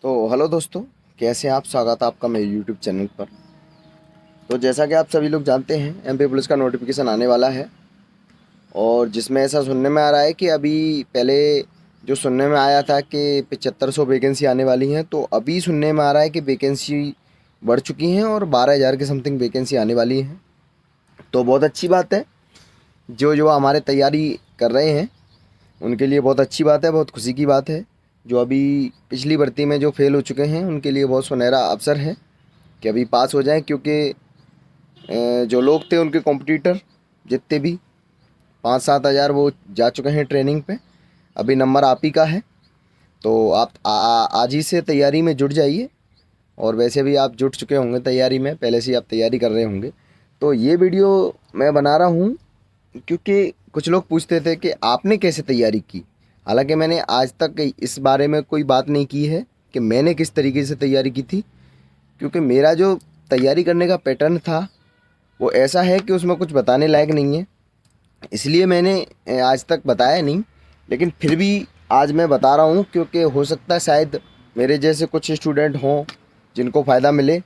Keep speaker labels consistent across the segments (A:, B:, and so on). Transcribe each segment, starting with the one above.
A: तो हेलो दोस्तों, कैसे हैं आप। स्वागत है आपका मेरे यूट्यूब चैनल पर। तो जैसा कि आप सभी लोग जानते हैं, एमपी पुलिस का नोटिफिकेशन आने वाला है। और जिसमें ऐसा सुनने में आ रहा है कि अभी पहले जो सुनने में आया था कि 7500 वैकेंसी आने वाली हैं, तो अभी सुनने में आ रहा है कि वैकेंसी बढ़ चुकी हैं और 12,000 के समथिंग वैकेंसी आने वाली हैं। तो बहुत अच्छी बात है। जो जो हमारे तैयारी कर रहे हैं उनके लिए बहुत अच्छी बात है, बहुत खुशी की बात है। जो अभी पिछली भर्ती में जो फेल हो चुके हैं उनके लिए बहुत सुनहरा अवसर है कि अभी पास हो जाएं, क्योंकि जो लोग थे उनके कॉम्पिटिटर जितने भी 5-7 हज़ार वो जा चुके हैं ट्रेनिंग पे। अभी नंबर आप ही का है। तो आप आज ही से तैयारी में जुट जाइए। और वैसे भी आप जुट चुके होंगे तैयारी में, पहले से ही आप तैयारी कर रहे होंगे। तो ये वीडियो मैं बना रहा हूँ क्योंकि कुछ लोग पूछते थे कि आपने कैसे तैयारी की। हालांकि मैंने आज तक इस बारे में कोई बात नहीं की है कि मैंने किस तरीके से तैयारी की थी, क्योंकि मेरा जो तैयारी करने का पैटर्न था वो ऐसा है कि उसमें कुछ बताने लायक नहीं है। इसलिए मैंने आज तक बताया नहीं। लेकिन फिर भी आज मैं बता रहा हूँ, क्योंकि हो सकता है शायद मेरे जैसे कुछ स्टूडेंट हों जिनको फ़ायदा मिले,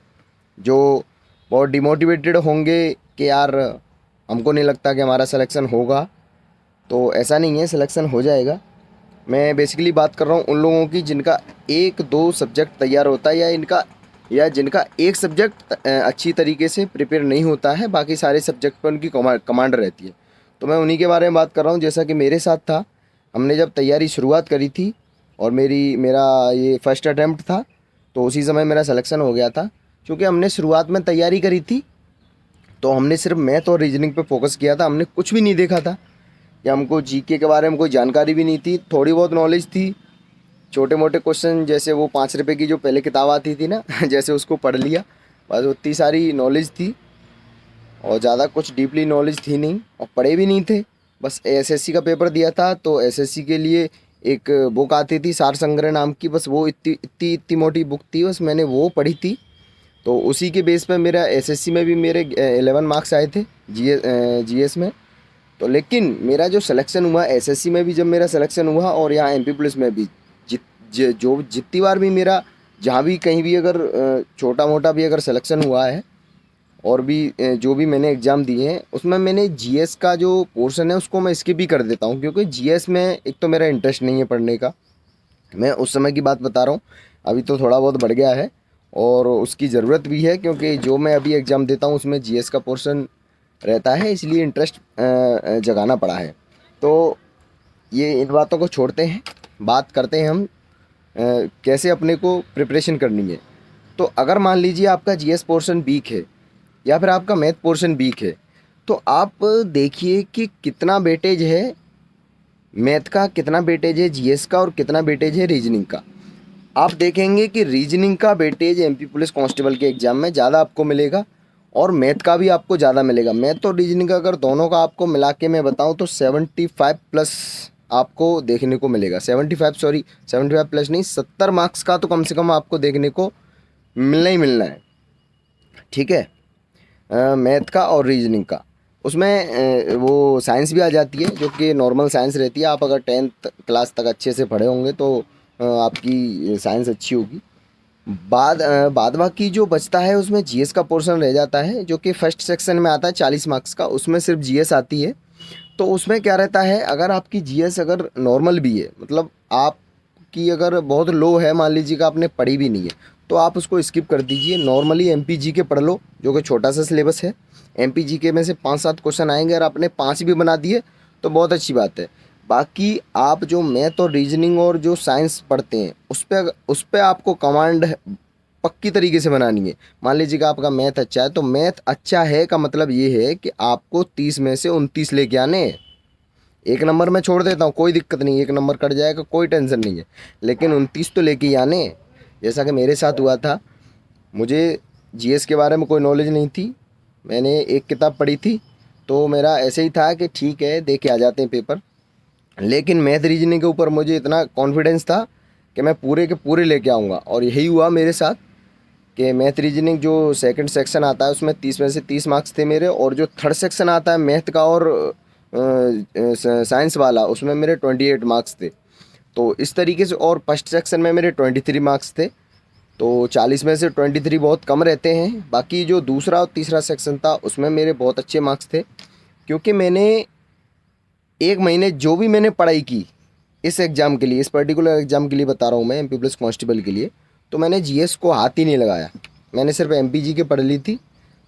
A: जो बहुत डिमोटिवेटेड होंगे कि यार हमको नहीं लगता कि हमारा सिलेक्शन होगा। तो ऐसा नहीं है, सिलेक्शन हो जाएगा। मैं बेसिकली बात कर रहा हूँ उन लोगों की जिनका एक दो सब्जेक्ट तैयार होता है, या जिनका एक सब्जेक्ट अच्छी तरीके से प्रिपेयर नहीं होता है, बाकी सारे सब्जेक्ट पर उनकी कमांड रहती है। तो मैं उन्हीं के बारे में बात कर रहा हूँ, जैसा कि मेरे साथ था। हमने जब तैयारी शुरुआत करी थी और मेरा ये फर्स्ट अटैम्प्ट था, तो उसी समय मेरा सिलेक्शन हो गया था। क्योंकि हमने शुरुआत में तैयारी करी थी तो हमने सिर्फ मैथ और रीजनिंग पे फोकस किया था। हमने कुछ भी नहीं देखा था, या हमको जीके के बारे में कोई जानकारी भी नहीं थी। थोड़ी बहुत नॉलेज थी, छोटे मोटे क्वेश्चन, जैसे वो 5 रुपए की जो पहले किताब आती थी ना जैसे उसको पढ़ लिया, बस उतनी सारी नॉलेज थी। और ज़्यादा कुछ डीपली नॉलेज थी नहीं, और पढ़े भी नहीं थे। बस एसएससी का पेपर दिया था, तो एसएससी के लिए एक बुक आती थी सार संग्रह नाम की, बस वो इतनी इतनी इतनी मोटी बुक थी, बस मैंने वो पढ़ी थी। तो उसी के बेस पे मेरा एसएससी में भी मेरे 11 मार्क्स आए थे जीएस में। तो लेकिन मेरा जो सिलेक्शन हुआ एसएससी में भी, जब मेरा सिलेक्शन हुआ और यहाँ एमपी पुलिस में भी, जो जितनी बार भी मेरा जहाँ भी कहीं भी अगर छोटा मोटा भी अगर सिलेक्शन हुआ है, और भी जो भी मैंने एग्ज़ाम दिए हैं, उसमें मैंने जीएस का जो पोर्शन है उसको मैं स्किप भी कर देता हूँ, क्योंकि जीएस में एक तो मेरा इंटरेस्ट नहीं है पढ़ने का। मैं उस समय की बात बता रहा हूँ, अभी तो थोड़ा बहुत बढ़ गया है और उसकी ज़रूरत भी है, क्योंकि जो मैं अभी एग्ज़ाम देता हूँ उसमें जीएस का पोर्शन रहता है, इसलिए इंटरेस्ट जगाना पड़ा है। तो ये इन बातों को छोड़ते हैं, बात करते हैं हम कैसे अपने को प्रिपरेशन करनी है। तो अगर मान लीजिए आपका जीएस पोर्शन वीक है, या फिर आपका मैथ पोर्शन वीक है, तो आप देखिए कि कितना वेटेज है मैथ का, कितना वेटेज है जीएस का, और कितना वेटेज है रीजनिंग का। आप देखेंगे कि रीजनिंग का वेटेज एमपी पुलिस कांस्टेबल के एग्ज़ाम में ज़्यादा आपको मिलेगा, और मैथ का भी आपको ज़्यादा मिलेगा। मैथ और रीजनिंग का अगर दोनों का आपको मिला के मैं बताऊं तो 75 प्लस आपको देखने को मिलेगा। 75 प्लस नहीं, 70 मार्क्स का तो कम से कम आपको देखने को मिलना ही मिलना है। ठीक है, मैथ का और रीजनिंग का। उसमें वो साइंस भी आ जाती है, जो कि नॉर्मल साइंस रहती है। आप अगर 10th क्लास तक अच्छे से पढ़े होंगे तो आपकी साइंस अच्छी होगी। बाद बाकी जो बचता है उसमें जीएस का पोर्शन रह जाता है, जो कि फर्स्ट सेक्शन में आता है 40 मार्क्स का, उसमें सिर्फ जीएस आती है। तो उसमें क्या रहता है, अगर आपकी जीएस अगर नॉर्मल भी है, मतलब आपकी अगर बहुत लो है, मान लीजिए कि आपने पढ़ी भी नहीं है, तो आप उसको स्किप कर दीजिए। नॉर्मली एमपी के पढ़ लो, जो कि छोटा सा सिलेबस है। एमपी के में से 5-7 क्वेश्चन आएंगे, और आपने 5 भी बना दिए तो बहुत अच्छी बात है। बाकी आप जो मैथ और रीजनिंग और जो साइंस पढ़ते हैं उस पे आपको कमांड पक्की तरीके से बनानी है। मान लीजिए कि आपका मैथ अच्छा है, तो मैथ अच्छा है का मतलब ये है कि आपको 30 में से 29 लेके आने हैं। एक नंबर मैं छोड़ देता हूँ, कोई दिक्कत नहीं, एक नंबर कट जाएगा, कोई टेंशन नहीं है, लेकिन 29 तो लेके ही आने हैं। जैसा कि मेरे साथ हुआ था, मुझे जीएस के बारे में कोई नॉलेज नहीं थी। मैंने एक किताब पढ़ी थी, तो मेरा ऐसे ही था कि ठीक है दे के आ जाते हैं पेपर। लेकिन मैथ रीजनिंग के ऊपर मुझे इतना कॉन्फिडेंस था कि मैं पूरे के पूरे लेके आऊँगा, और यही हुआ मेरे साथ कि मैथ रीजनिंग जो सेकंड सेक्शन आता है उसमें 30 में से 30 मार्क्स थे मेरे, और जो थर्ड सेक्शन आता है मैथ का और साइंस वाला, उसमें मेरे 28 मार्क्स थे। तो इस तरीके से, और फर्स्ट सेक्शन में मेरे 23 मार्क्स थे। तो 40 में से 23 बहुत कम रहते हैं। बाकी जो दूसरा और तीसरा सेक्शन था उसमें मेरे बहुत अच्छे मार्क्स थे, क्योंकि मैंने 1 महीने जो भी मैंने पढ़ाई की इस एग्ज़ाम के लिए, इस पर्टिकुलर एग्ज़ाम के लिए बता रहा हूँ मैं, एमपी प्लस कांस्टेबल के लिए, तो मैंने जीएस को हाथ ही नहीं लगाया। मैंने सिर्फ एमपीजी के पढ़ ली थी,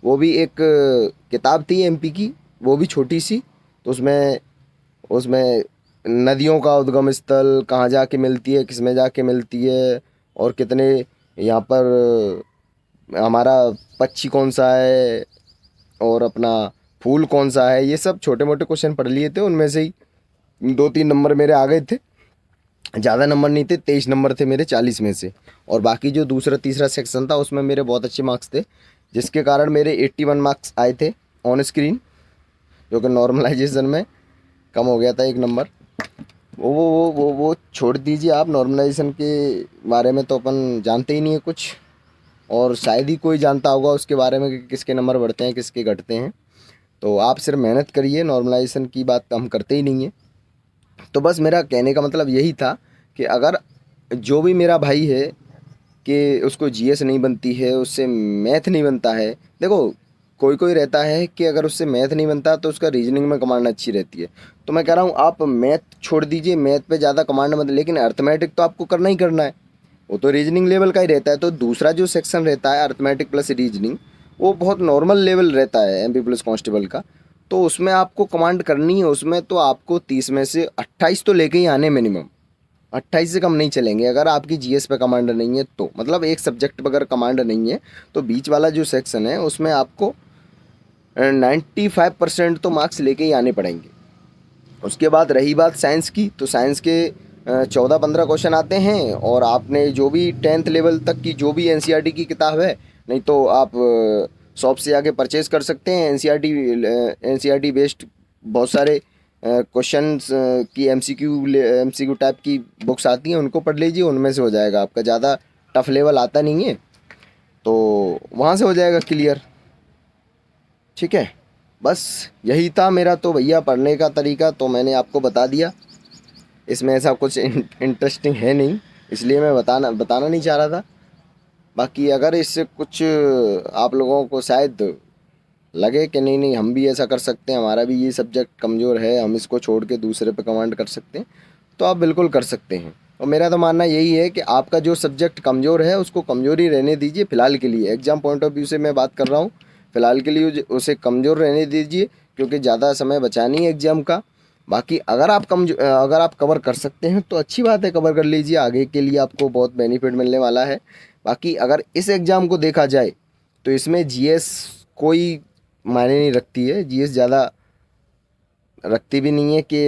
A: वो भी एक किताब थी एमपी की, वो भी छोटी सी। तो उसमें उसमें नदियों का उद्गम स्थल कहाँ जाके मिलती है, किस में जाके मिलती है, और कितने यहाँ पर हमारा पक्षी कौन सा है, और अपना फूल कौन सा है, ये सब छोटे मोटे क्वेश्चन पढ़ लिए थे। उनमें से ही 2-3 नंबर मेरे आ गए थे, ज़्यादा नंबर नहीं थे, 23 नंबर थे मेरे 40 में से। और बाकी जो दूसरा तीसरा सेक्शन था उसमें मेरे बहुत अच्छे मार्क्स थे, जिसके कारण मेरे 81 मार्क्स आए थे ऑन स्क्रीन, जो कि नॉर्मलाइजेशन में कम हो गया था 1 नंबर। वो छोड़ दीजिए आप, नॉर्मलाइजेशन के बारे में तो अपन जानते ही नहीं है कुछ, और शायद ही कोई जानता होगा उसके बारे में कि किसके नंबर बढ़ते हैं किसके घटते हैं। तो आप सिर्फ मेहनत करिए, नॉर्मलाइजेशन की बात हम करते ही नहीं है। तो बस मेरा कहने का मतलब यही था कि अगर जो भी मेरा भाई है कि उसको जीएस नहीं बनती है, उससे मैथ नहीं बनता है, देखो कोई कोई रहता है कि अगर उससे मैथ नहीं बनता तो उसका रीजनिंग में कमांड अच्छी रहती है। तो मैं कह रहा हूँ आप मैथ छोड़ दीजिए, मैथ पे ज़्यादा कमांड मत, लेकिन अर्थमेटिक तो आपको करना ही करना है, वो तो रीजनिंग लेवल का ही रहता है। तो दूसरा जो सेक्शन रहता है अर्थमेटिक प्लस रीजनिंग, वो बहुत नॉर्मल लेवल रहता है एमपी प्लस कांस्टेबल का। तो उसमें आपको कमांड करनी है, उसमें तो आपको 30 में से 28 तो लेके ही आने मिनिमम, 28 से कम नहीं चलेंगे अगर आपकी जीएस पे कमांड नहीं है तो। मतलब एक सब्जेक्ट पर अगर कमांड नहीं है तो बीच वाला जो सेक्शन है उसमें आपको 95% तो मार्क्स लेके ही आने पड़ेंगे। उसके बाद रही बात साइंस की, तो साइंस के 14-15 क्वेश्चन आते हैं, और आपने जो भी 10th लेवल तक की जो भी एनसीईआरटी की किताब है, नहीं तो आप शॉप से आके परचेज़ कर सकते हैं। एनसीईआरटी बेस्ड बहुत सारे क्वेश्चंस की एमसीक्यू टाइप की बुक्स आती हैं, उनको पढ़ लीजिए, उनमें से हो जाएगा आपका। ज़्यादा टफ लेवल आता नहीं है, तो वहाँ से हो जाएगा क्लियर। ठीक है, बस यही था मेरा तो भैया पढ़ने का तरीका, तो मैंने आपको बता दिया। इसमें ऐसा कुछ इंटरेस्टिंग है नहीं, इसलिए मैं बताना नहीं चाह रहा था। बाकी अगर इससे कुछ आप लोगों को शायद लगे कि नहीं नहीं हम भी ऐसा कर सकते हैं, हमारा भी ये सब्जेक्ट कमज़ोर है, हम इसको छोड़ के दूसरे पे कमांड कर सकते हैं, तो आप बिल्कुल कर सकते हैं। और मेरा तो मानना यही है कि आपका जो सब्जेक्ट कमज़ोर है उसको कमज़ोर ही रहने दीजिए फ़िलहाल के लिए। एग्ज़ाम पॉइंट ऑफ व्यू से मैं बात कर रहा हूँ, फ़िलहाल के लिए उसे कमज़ोर रहने दीजिए, क्योंकि ज़्यादा समय बचा नहीं है एग्ज़ाम का। बाकी अगर आप कवर कर सकते हैं तो अच्छी बात है, कवर कर लीजिए, आगे के लिए आपको बहुत बेनिफिट मिलने वाला है। बाकी अगर इस एग्ज़ाम को देखा जाए तो इसमें जीएस कोई मायने नहीं रखती है, जीएस ज़्यादा रखती भी नहीं है कि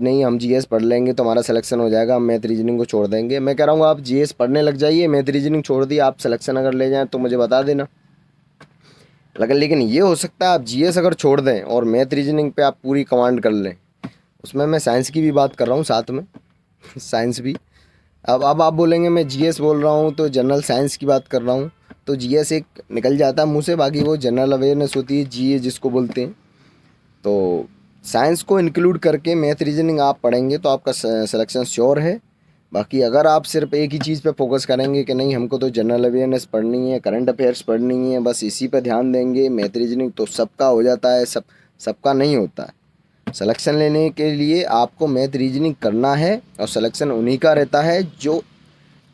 A: नहीं हम जीएस पढ़ लेंगे तो हमारा सिलेक्शन हो जाएगा, हम मैथ रीजनिंग को छोड़ देंगे। मैं कह रहा हूँ आप जीएस पढ़ने लग जाइए, मैथ रीजनिंग छोड़ दिए, आप सिलेक्शन अगर ले जाएँ तो मुझे बता देना। लेकिन ये हो सकता है आप जीएस अगर छोड़ दें और मैथ रीजनिंग पे आप पूरी कमांड कर लें। उसमें मैं साइंस की भी बात कर रहा हूँ साथ में साइंस भी। अब आप बोलेंगे मैं जीएस बोल रहा हूँ तो जनरल साइंस की बात कर रहा हूँ, तो जीएस एक निकल जाता है मुँह से, बाकी वो जनरल अवेयरनेस होती है, जीए जिसको बोलते हैं। तो साइंस को इंक्लूड करके मैथ रीजनिंग आप पढ़ेंगे तो आपका सिलेक्शन श्योर है। बाकी अगर आप सिर्फ एक ही चीज़ पे फोकस करेंगे कि नहीं हमको तो जनरल अवेयरनेस पढ़नी है, करंट अफेयर्स पढ़नी है, बस इसी पे ध्यान देंगे, मैथ रीजनिंग तो सबका हो जाता है, सबका नहीं होता है। सिलेक्शन लेने के लिए आपको मैथ रीजनिंग करना है, और सिलेक्शन उन्हीं का रहता है जो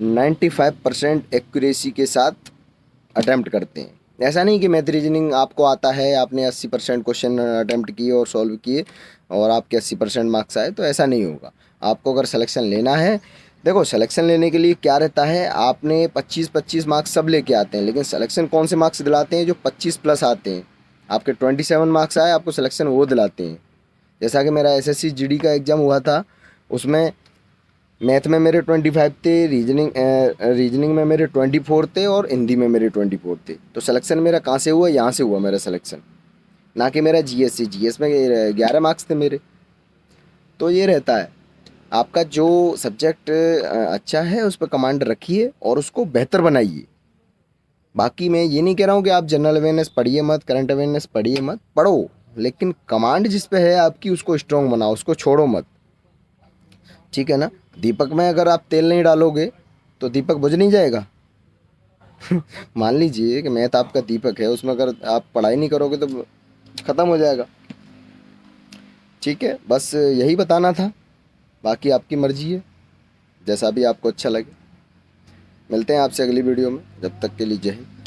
A: 95% एक्यूरेसी के साथ अटैम्प्ट करते हैं। ऐसा नहीं कि मैथ रीजनिंग आपको आता है, आपने 80% क्वेश्चन अटैम्प्ट किए और सॉल्व किए और आपके 80% मार्क्स आए, तो ऐसा नहीं होगा। आपको अगर सिलेक्शन लेना है, देखो सिलेक्शन लेने के लिए क्या रहता है, आपने 25-25 मार्क्स सब लेके आते हैं, लेकिन सिलेक्शन कौन से मार्क्स दिलाते हैं, जो 25 प्लस आते हैं। आपके 27 मार्क्स आए, आपको सिलेक्शन वो दिलाते हैं। जैसा कि मेरा एसएससी जीडी का एग्ज़ाम हुआ था, उसमें मैथ में मेरे 25 थे, रीजनिंग में मेरे 24 थे, और हिंदी में मेरे 24 थे। तो सिलेक्शन मेरा कहाँ से हुआ, यहाँ से हुआ मेरा सिलेक्शन, ना कि मेरा जीएस से। जीएस में 11 मार्क्स थे मेरे। तो ये रहता है, आपका जो सब्जेक्ट अच्छा है उस पर कमांड रखिए और उसको बेहतर बनाइए। बाकी मैं ये नहीं कह रहा हूँ कि आप जनरल अवेयरनेस पढ़िए मत, करंट अवेयरनेस पढ़िए मत, पढ़ो, लेकिन कमांड जिस पे है आपकी उसको स्ट्रॉन्ग बनाओ, उसको छोड़ो मत। ठीक है ना। दीपक में अगर आप तेल नहीं डालोगे तो दीपक बुझ नहीं जाएगा। मान लीजिए कि मैथ आपका दीपक है, उसमें अगर आप पढ़ाई नहीं करोगे तो ख़त्म हो जाएगा। ठीक है, बस यही बताना था। बाकी आपकी मर्ज़ी है, जैसा भी आपको अच्छा लगे। मिलते हैं आपसे अगली वीडियो में, जब तक के लिए जय हिंद।